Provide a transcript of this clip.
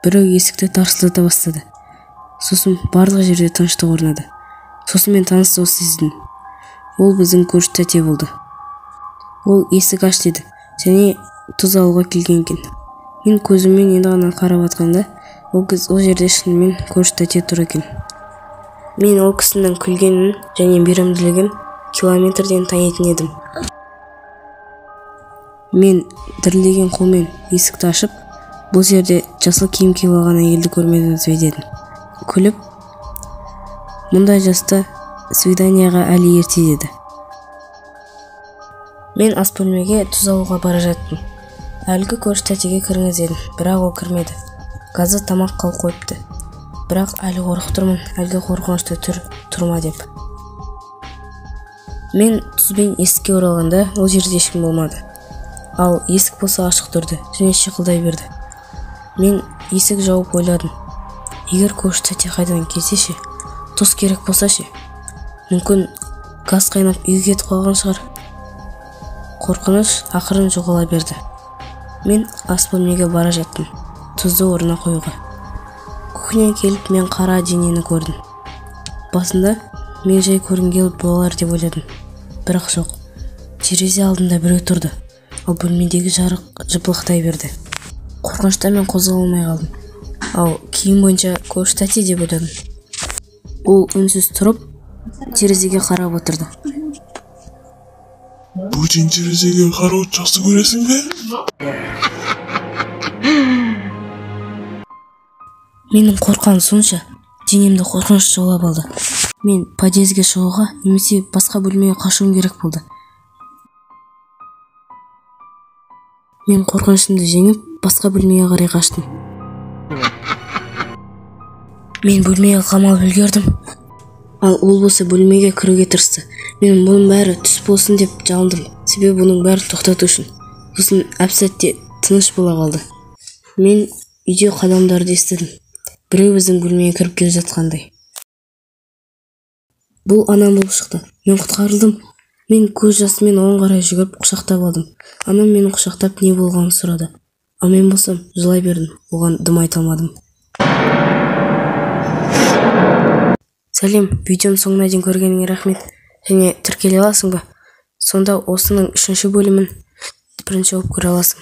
біреу есікті тарсылдата бастады. Сосын барлық жерде тыныштық орнады. Сосын мен таныс дауыс естідім. Ол біздің көрші тәте болды. Ол есік аш деді және тұз алуға келген екен. Мен көзіммен енді ғана қарап атқанда, ол жерде шынымен көрші тәте тұр екен. Мен ол кісінің күлгенін және мейірімділігін километрден танитын едім. Мен дірілдеген қолмен есікті ашып, бұл жерде жасыл киім киіп алған әйелді көрмедім дедім. Күліп, мұндай жаста свиданияға әлі ерте деді. Мен ас бөлмеге тұз алуға бара жаттым. Әлгі көрші тәтеге кіріңіз дедім, бірақ ол кірмеді. Газы тамақ қалып қойыпты. Бірақ әлі қорқып тұрмын, әлгі қорқынышты тұрма деп. Мен тұзбен есікке оралғанда, ол жерде ешкім болмады. Ал есік болса ашық тұрды және шиқылдай берді. Мен есік жауып ойладым. Егер көрші тәте қайдан келсе ше, тұз керек болса ше, мүмкін газ қайнап үйге кетіп қалған шығар. Қорқыныш ақырын жоғала берді. Мен ас бөлмеге бара жаттым, тұзды орнына қоюға. Кухняға келіп мен қара денені көрдім. Басында мен жай көрінгелі болар деп ойладым. Бірақ жоқ. Терезе алдында біреу тұрды. Ал бөлмедегі жарық жыпылықтай берді. Қорқыныштан мен қозғала алмай қалдым. Ал киім бойынша көрші тәте деп ойладым. Ол үнсіз тұрып, терезеге қарап отырды. Бөтен терезеге қарауды жақсы көресің бе? Менің қорқаным сонша, денемді қорқыныш жаулап алды. Мен подъезге шығуға немесе басқа бөлмеге қашуым керек болды. Мен қорқынышымды жеңіп, басқа бөлмеге қарай қаштым. Мен бөлмеге қамалып үлгердім. Ал ол болса бөлмеге кіруге тырысты. Мен бұның бәрі түс болсын деп жалындым, себебі бұның бәрін тоқтату үшін. Сосын әп-сәтте тыныш бола қалды. Мен үйде қадамдарды естідім. Біреу біздің бөлмеге кіріп келе жатқандай. Бұл анам болып шықты. Мен құтқарылдым. Мен көз жасымен оған қарай жүгіріп құшақтап алдым. Анам мені құшақтап не болғанын сұрады. Ал мен болсам жылай бердім. Оған дым айта алмадым. Сәлем, видеоның соңына дейін көргеніңе рахмет. Және тіркеле аласың ба? Сонда осының 3-ші бөлімін бірінші болып көре аласың.